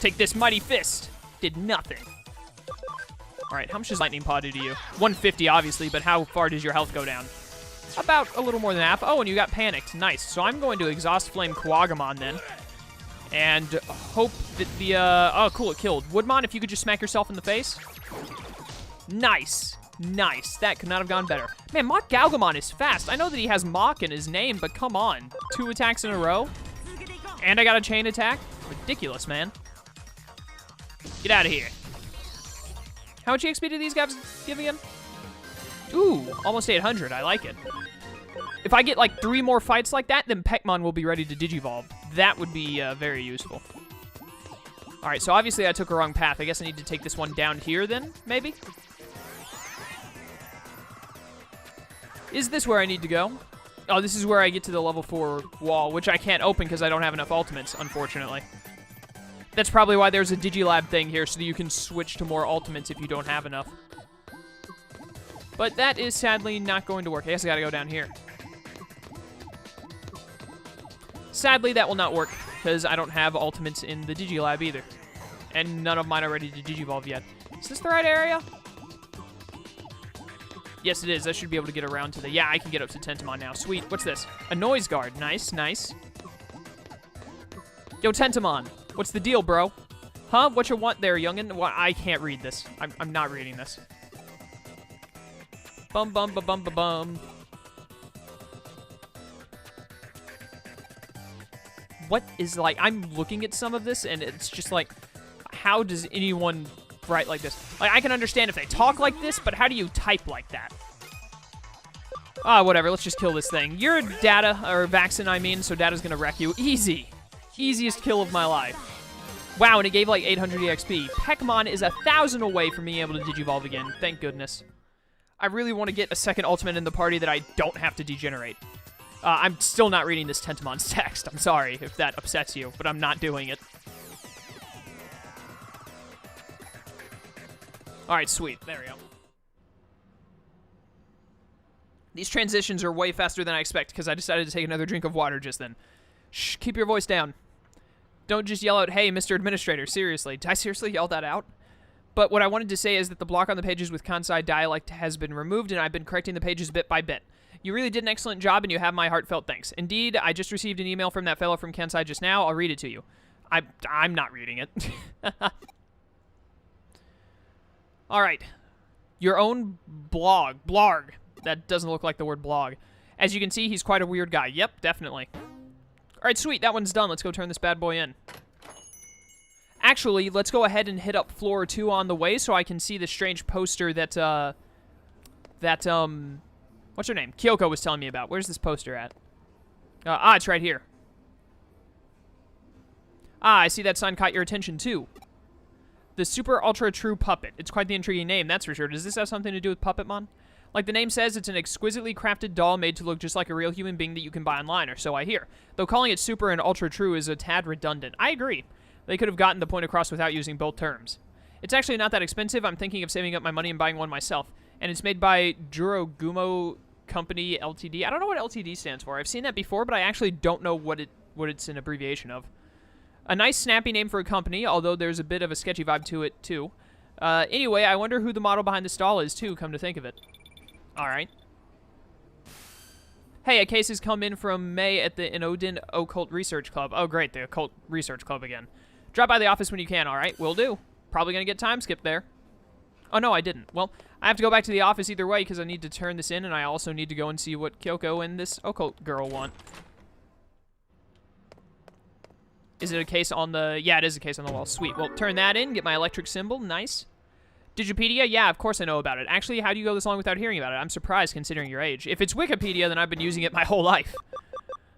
Take this mighty fist. Did nothing. All right, how much does lightning paw do to you? 150, obviously, but how far does your health go down? About a little more than half. Oh, and you got panicked. Nice. So I'm going to exhaust flame Kuwagamon then. And hope that the, oh, cool, it killed. Woodmon, if you could just smack yourself in the face. Nice. Nice. That could not have gone better. Man, Mach Galgamon is fast. I know that he has Mach in his name, but come on. 2 attacks in a row? And I got a chain attack? Ridiculous, man. Get out of here. How much EXP do these guys give again? Ooh, almost 800. I like it. If I get like 3 more fights like that, then Peckmon will be ready to Digivolve. That would be very useful. All right, so obviously I took a wrong path. I guess I need to take this one down here then, maybe? Is this where I need to go? Oh, this is where I get to the level 4 wall, which I can't open because I don't have enough ultimates, unfortunately. That's probably why there's a Digilab thing here, so that you can switch to more ultimates if you don't have enough. But that is sadly not going to work. I guess I gotta go down here. Sadly, that will not work, because I don't have ultimates in the Digilab either. And none of mine are ready to Digivolve yet. Is this the right area? Yes, it is. I should be able to get around to the... Yeah, I can get up to Tenth-Aman now. Sweet. What's this? A noise guard. Nice, nice. Yo, Tenth-Aman. What's the deal, bro? Huh? What you want there, youngin'? Well, I can't read this. I'm not reading this. Bum, bum, ba, bum, ba, bum. What is, like... I'm looking at some of this, and it's just like... How does anyone... write like this? Like, I can understand if they talk like this, but how do you type like that? Ah, whatever. Let's just kill this thing. You're Data, or Vaxen, I mean, so Data's gonna wreck you. Easy. Easiest kill of my life. Wow, and it gave like 800 EXP. Peckmon is 1,000 away from being able to Digivolve again. Thank goodness. I really want to get a second ultimate in the party that I don't have to degenerate. I'm still not reading this Tenth-Aman's text. I'm sorry if that upsets you, but I'm not doing it. All right, sweet. There we go. These transitions are way faster than I expect because I decided to take another drink of water just then. Shh, keep your voice down. Don't just yell out, hey, Mr. Administrator. Seriously. Did I seriously yell that out? But what I wanted to say is that the block on the pages with Kansai dialect has been removed, and I've been correcting the pages bit by bit. You really did an excellent job, and you have my heartfelt thanks. Indeed, I just received an email from that fellow from Kansai just now. I'll read it to you. I'm not reading it. All right. Your own blog. Blarg. That doesn't look like the word blog. As you can see, he's quite a weird guy. Yep, definitely. All right, sweet. That one's done. Let's go turn this bad boy in. Actually, let's go ahead and hit up floor 2 on the way so I can see the strange poster that, what's her name? Kyoko was telling me about. Where's this poster at? It's right here. I see that sign caught your attention, too. The Super Ultra True Puppet. It's quite the intriguing name, that's for sure. Does this have something to do with Puppetmon? Like the name says, it's an exquisitely crafted doll made to look just like a real human being that you can buy online, or so I hear. Though calling it Super and Ultra True is a tad redundant. I agree. They could have gotten the point across without using both terms. It's actually not that expensive. I'm thinking of saving up my money and buying one myself. And it's made by Jurogumo Company Ltd. I don't know what Ltd stands for. I've seen that before, but I actually don't know what it's an abbreviation of. A nice, snappy name for a company, although there's a bit of a sketchy vibe to it, too. Anyway, I wonder who the model behind this doll is, too, come to think of it. All right. Hey, a case has come in from May at the Inodin Occult Research Club. Oh, great, the Occult Research Club again. Drop by the office when you can, all right? Will do. Probably going to get time skipped there. Oh, no, I didn't. Well, I have to go back to the office either way because I need to turn this in, and I also need to go and see what Kyoko and this Occult girl want. Is it a case on the... Yeah, it is a case on the wall. Sweet. Well, turn that in. Get my electric symbol. Nice. Digipedia? Yeah, of course I know about it. Actually, how do you go this long without hearing about it? I'm surprised considering your age. If it's Wikipedia, then I've been using it my whole life.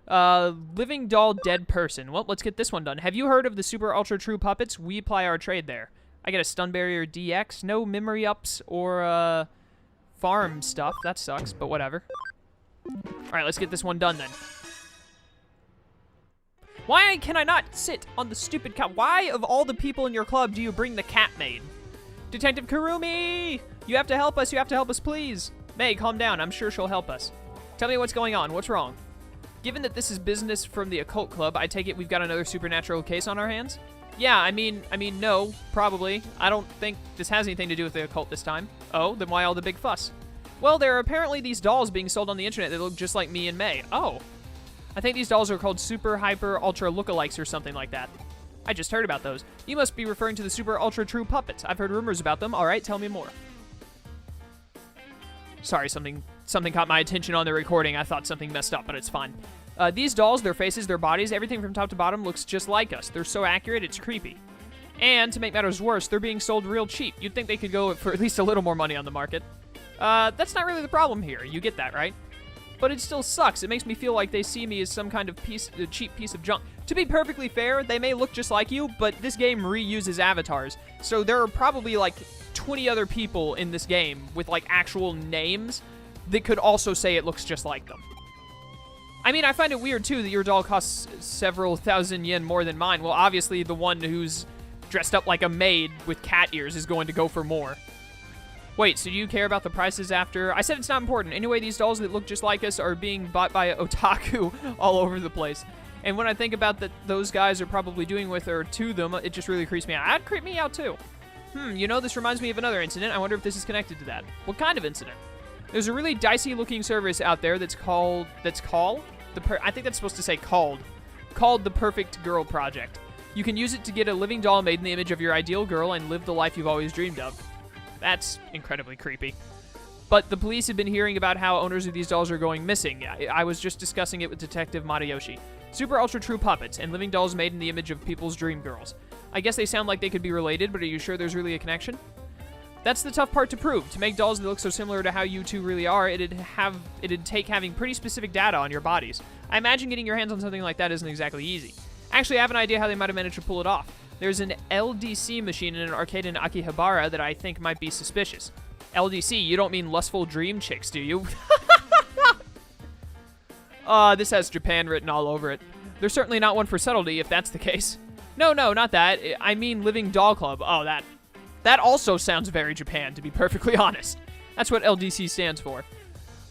Living doll, dead person. Well, let's get this one done. Have you heard of the Super Ultra True Puppets? We apply our trade there. I get a stun barrier DX. No memory ups or, farm stuff. That sucks, but whatever. Alright, let's get this one done then. Why can I not sit on the stupid cat? Why, of all the people in your club, do you bring the cat maid? Detective Kurumi! You have to help us. You have to help us, please. May, calm down. I'm sure she'll help us. Tell me what's going on. What's wrong? Given that this is business from the Occult Club, I take it we've got another supernatural case on our hands? Yeah, I mean, no, probably. I don't think this has anything to do with the occult this time. Oh, then why all the big fuss? Well, there are apparently these dolls being sold on the internet that look just like me and May. Oh. I think these dolls are called Super Hyper Ultra Lookalikes or something like that. I just heard about those. You must be referring to the Super Ultra True Puppets. I've heard rumors about them. All right, tell me more. Sorry, something caught my attention on the recording. I thought something messed up, but it's fine. These dolls, their faces, their bodies, everything from top to bottom looks just like us. They're so accurate, it's creepy. And to make matters worse, they're being sold real cheap. You'd think they could go for at least a little more money on the market. That's not really the problem here. You get that, right? But it still sucks. It makes me feel like they see me as some kind of cheap piece of junk. To be perfectly fair, they may look just like you, but this game reuses avatars. So there are probably like 20 other people in this game with like actual names that could also say it looks just like them. I mean, I find it weird, too, that your doll costs several thousand yen more than mine. Well, obviously, the one who's dressed up like a maid with cat ears is going to go for more. Wait, so do you care about the prices after? I said it's not important. Anyway, these dolls that look just like us are being bought by otaku all over the place. And when I think about that those guys are probably doing with or to them, it just really creeps me out. That'd creep me out, too. You know, this reminds me of another incident. I wonder if this is connected to that. What kind of incident? There's a really dicey-looking service out there that's called I think that's supposed to say called the Perfect Girl Project. You can use it to get a living doll made in the image of your ideal girl and live the life you've always dreamed of. That's incredibly creepy. But the police have been hearing about how owners of these dolls are going missing. I was just discussing it with Detective Matayoshi. Super Ultra True Puppets and living dolls made in the image of people's dream girls. I guess they sound like they could be related, but are you sure there's really a connection? That's the tough part to prove. To make dolls that look so similar to how you two really are, it'd take having pretty specific data on your bodies. I imagine getting your hands on something like that isn't exactly easy. Actually, I have an idea how they might have managed to pull it off. There's an LDC machine in an arcade in Akihabara that I think might be suspicious. LDC, you don't mean lustful dream chicks, do you? This has Japan written all over it. There's certainly not one for subtlety if that's the case. No, not that. I mean Living Doll Club. Oh, that also sounds very Japan, to be perfectly honest. That's what LDC stands for.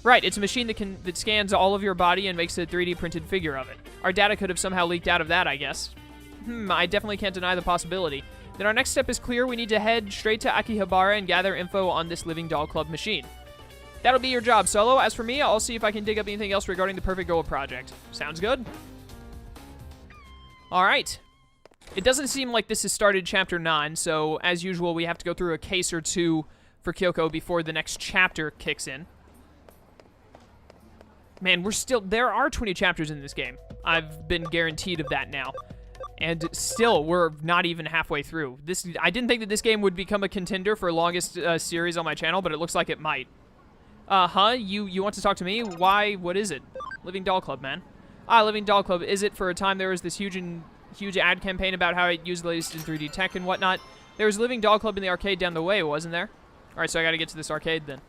Right, it's a machine that scans all of your body and makes a 3D printed figure of it. Our data could have somehow leaked out of that, I guess. I definitely can't deny the possibility. Then our next step is clear. We need to head straight to Akihabara and gather info on this Living Doll Club machine. That'll be your job, Solo. As for me, I'll see if I can dig up anything else regarding the Perfect Girl Project. Sounds good? All right. It doesn't seem like this has started Chapter 9, so as usual, we have to go through a case or two for Kyoko before the next chapter kicks in. Man, there are 20 chapters in this game. I've been guaranteed of that now. And still, we're not even halfway through. I didn't think that this game would become a contender for longest series on my channel, but it looks like it might. You want to talk to me? Why? What is it? Living Doll Club, man. Living Doll Club. Is it for a time there was this huge ad campaign about how it used the latest in 3D tech and whatnot? There was Living Doll Club in the arcade down the way, wasn't there? Alright, so I gotta get to this arcade then.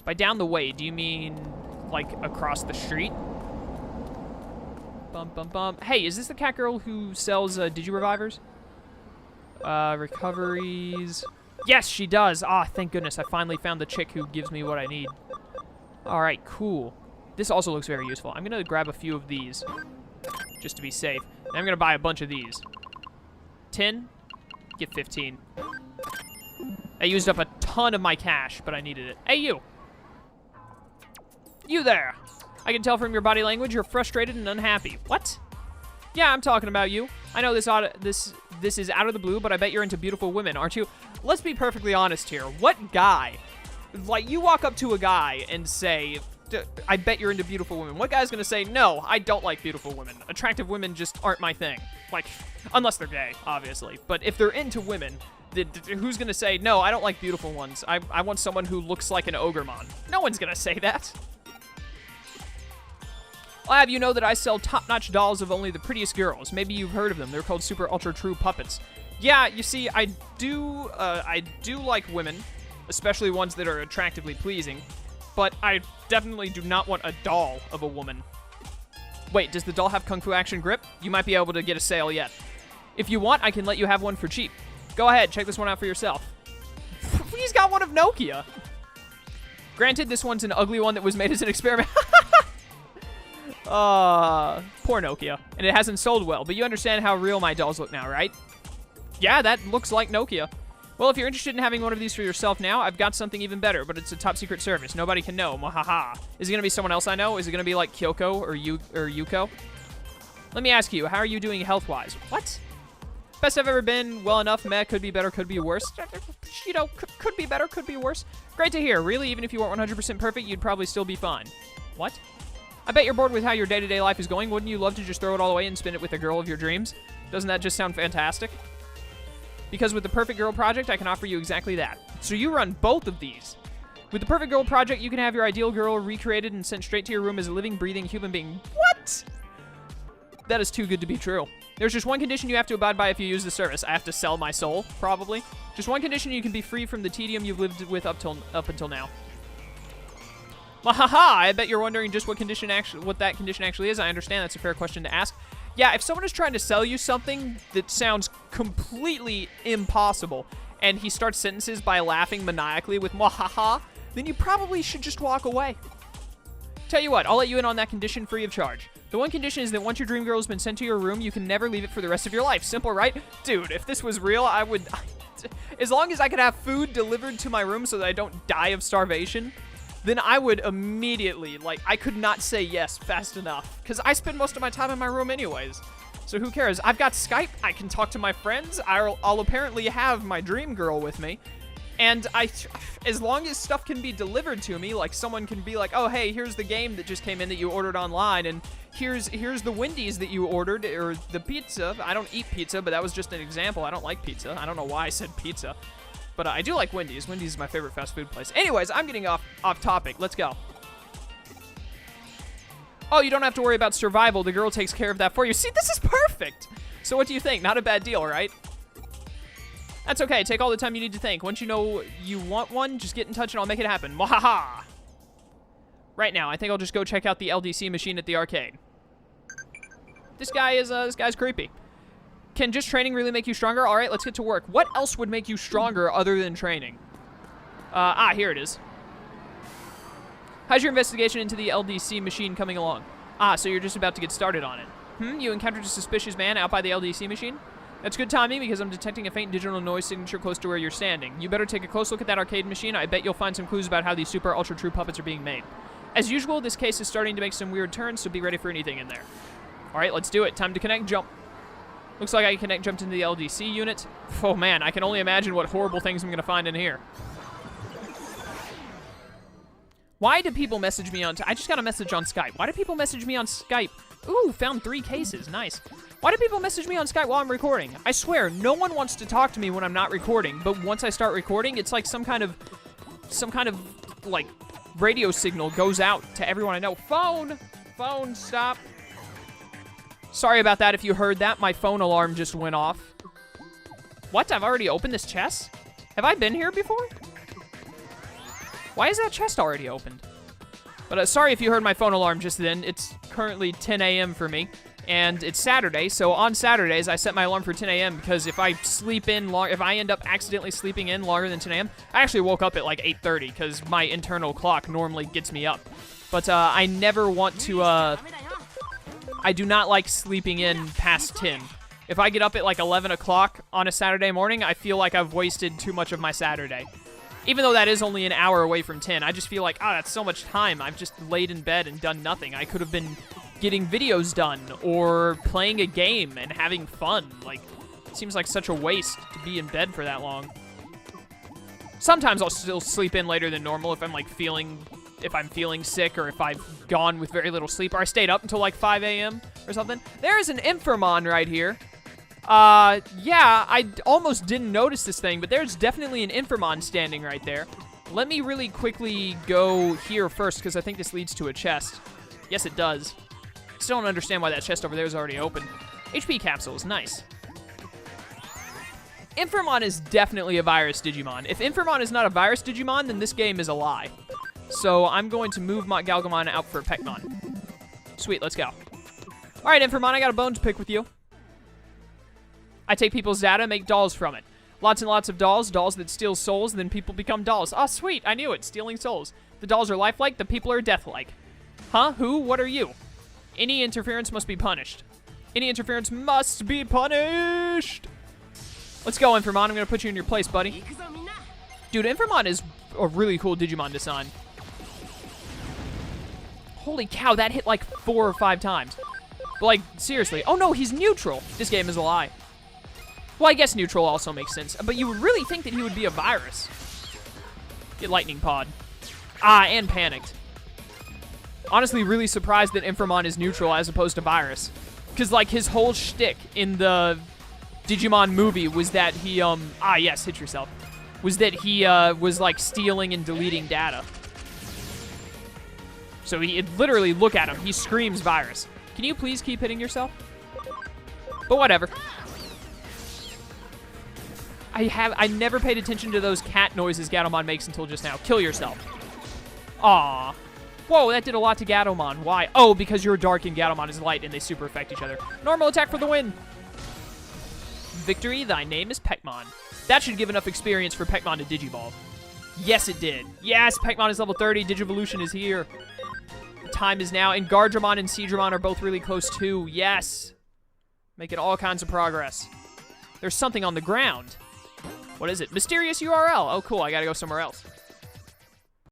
By down the way, do you mean, like, across the street? Bum, bum, bum. Hey, is this the cat girl who sells Digi-Revivers? Recoveries. Yes, she does! Thank goodness, I finally found the chick who gives me what I need. Alright, cool. This also looks very useful. I'm gonna grab a few of these, just to be safe. And I'm gonna buy a bunch of these. 10, get 15. I used up a ton of my cash, but I needed it. Hey, you! You there! I can tell from your body language you're frustrated and unhappy. What? Yeah, I'm talking about you. I know this is out of the blue, but I bet you're into beautiful women, aren't you? Let's be perfectly honest here. What guy? Like, you walk up to a guy and say, I bet you're into beautiful women. What guy's gonna say, no, I don't like beautiful women. Attractive women just aren't my thing. Like, unless they're gay, obviously. But if they're into women, who's gonna say, no, I don't like beautiful ones. I want someone who looks like an Ogremon. No one's gonna say that. I'll have you know that I sell top-notch dolls of only the prettiest girls. Maybe you've heard of them. They're called Super Ultra True Puppets. Yeah, you see, I do like women, especially ones that are attractively pleasing, but I definitely do not want a doll of a woman. Wait, does the doll have Kung Fu Action Grip? You might be able to get a sale yet. If you want, I can let you have one for cheap. Go ahead, check this one out for yourself. He's got one of Nokia. Granted, this one's an ugly one that was made as an experiment. Poor Nokia. And it hasn't sold well, but you understand how real my dolls look now, right? Yeah, that looks like Nokia. Well, if you're interested in having one of these for yourself now, I've got something even better, but it's a top secret service. Nobody can know. Mwahaha. Is it going to be someone else I know? Is it going to be like Kyoko or Yuko? Let me ask you, how are you doing health-wise? What? Best I've ever been. Well enough. Meh. Could be better. Could be worse. You know, could be better. Could be worse. Great to hear. Really, even if you weren't 100% perfect, you'd probably still be fine. What? I bet you're bored with how your day-to-day life is going. Wouldn't you love to just throw it all away and spend it with the girl of your dreams? Doesn't that just sound fantastic? Because with the Perfect Girl Project, I can offer you exactly that. So you run both of these. With the Perfect Girl Project, you can have your ideal girl recreated and sent straight to your room as a living, breathing human being. What? That is too good to be true. There's just one condition you have to abide by if you use the service. I have to sell my soul, probably. Just one condition: you can be free from the tedium you've lived with up until now. Wahaha! I bet you're wondering just what that condition actually is. I understand that's a fair question to ask. Yeah, if someone is trying to sell you something that sounds completely impossible, and he starts sentences by laughing maniacally with mwahaha, then you probably should just walk away. Tell you what, I'll let you in on that condition free of charge. The one condition is that once your dream girl has been sent to your room, you can never leave it for the rest of your life. Simple, right? Dude, if this was real, I would... As long as I could have food delivered to my room so that I don't die of starvation, then I would immediately, like, I could not say yes fast enough. Because I spend most of my time in my room anyways. So who cares? I've got Skype. I can talk to my friends. I'll apparently have my dream girl with me. And as long as stuff can be delivered to me, like someone can be like, oh, hey, here's the game that just came in that you ordered online, and here's the Wendy's that you ordered, or the pizza. I don't eat pizza, but that was just an example. I don't like pizza. I don't know why I said pizza. But I do like Wendy's. Wendy's is my favorite fast food place. Anyways, I'm getting off topic. Let's go. Oh, you don't have to worry about survival. The girl takes care of that for you. See, this is perfect. So what do you think? Not a bad deal, right? That's okay. Take all the time you need to think. Once you know you want one, just get in touch and I'll make it happen. Mwahaha! Right now, I think I'll just go check out the LDC machine at the arcade. This guy's creepy. Can just training really make you stronger? All right, let's get to work. What else would make you stronger other than training? Here it is. How's your investigation into the LDC machine coming along? So you're just about to get started on it. You encountered a suspicious man out by the LDC machine? That's good timing because I'm detecting a faint digital noise signature close to where you're standing. You better take a close look at that arcade machine. I bet you'll find some clues about how these super ultra true puppets are being made. As usual, this case is starting to make some weird turns, so be ready for anything in there. All right, let's do it. Time to connect jump. Looks like I can connect jump into the LDC unit. Oh man, I can only imagine what horrible things I'm gonna find in here. Why do people message me on... I just got a message on Skype. Why do people message me on Skype? Ooh, found 3 cases. Nice. Why do people message me on Skype while I'm recording? I swear, no one wants to talk to me when I'm not recording, but once I start recording, it's like some kind of, like, radio signal goes out to everyone I know. Phone! Phone, stop. Sorry about that if you heard that. My phone alarm just went off. What? I've already opened this chest? Have I been here before? Why is that chest already opened? But sorry if you heard my phone alarm just then. It's currently 10 a.m. for me, and it's Saturday, so on Saturdays, I set my alarm for 10 a.m. because if I sleep in if I end up accidentally sleeping in longer than 10 a.m., I actually woke up at like 8:30 because my internal clock normally gets me up. But I never want to, I do not like sleeping in past 10. If I get up at like 11 o'clock on a Saturday morning, I feel like I've wasted too much of my Saturday. Even though that is only an hour away from 10, I just feel like, that's so much time. I've just laid in bed and done nothing. I could have been getting videos done or playing a game and having fun. Like, it seems like such a waste to be in bed for that long. Sometimes I'll still sleep in later than normal if I'm like if I'm feeling sick or if I've gone with very little sleep or I stayed up until like 5 a.m. or something. There's an Infermon right here. Yeah, I almost didn't notice this thing, but there's definitely an Infermon standing right there. Let me really quickly go here first, because I think this leads to a chest. Yes, it does. Still don't understand why that chest over there is already open. HP capsules, nice. Infermon is definitely a virus Digimon. If Infermon is not a virus Digimon, then this game is a lie. So I'm going to move Galgamon out for Peckmon. Sweet, let's go. All right, Infermon, I got a bone to pick with you. I take people's data, make dolls from it. Lots and lots of dolls that steal souls, and then people become dolls. Oh, sweet, I knew it, stealing souls. The dolls are lifelike, the people are deathlike. Huh? Who? What are you? Any interference must be punished. Any interference must be punished. Let's go, Infermon. I'm going to put you in your place, buddy. Dude, Infermon is a really cool Digimon design. Holy cow, that hit like 4 or 5 times. But like, seriously. Oh no, he's neutral. This game is a lie. Well, I guess neutral also makes sense. But you would really think that he would be a virus. Get lightning pod. Ah, and panicked. Honestly, really surprised that Infermon is neutral as opposed to virus. Because like his whole shtick in the Digimon movie was that he, yes, hit yourself. Was that he, was like stealing and deleting data. So he, literally, look at him. He screams virus. Can you please keep hitting yourself? But whatever. I never paid attention to those cat noises Gatomon makes until just now. Kill yourself. Aw. Whoa, that did a lot to Gatomon. Why? Oh, because you're dark and Gatomon is light and they super affect each other. Normal attack for the win. Victory, thy name is Peckmon. That should give enough experience for Peckmon to Digivolve. Yes, it did. Yes, Peckmon is level 30. Digivolution is here. The time is now. And Gardramon and Seedramon are both really close too. Yes. Making all kinds of progress. There's something on the ground. What is it? Mysterious URL. Oh, cool. I gotta go somewhere else.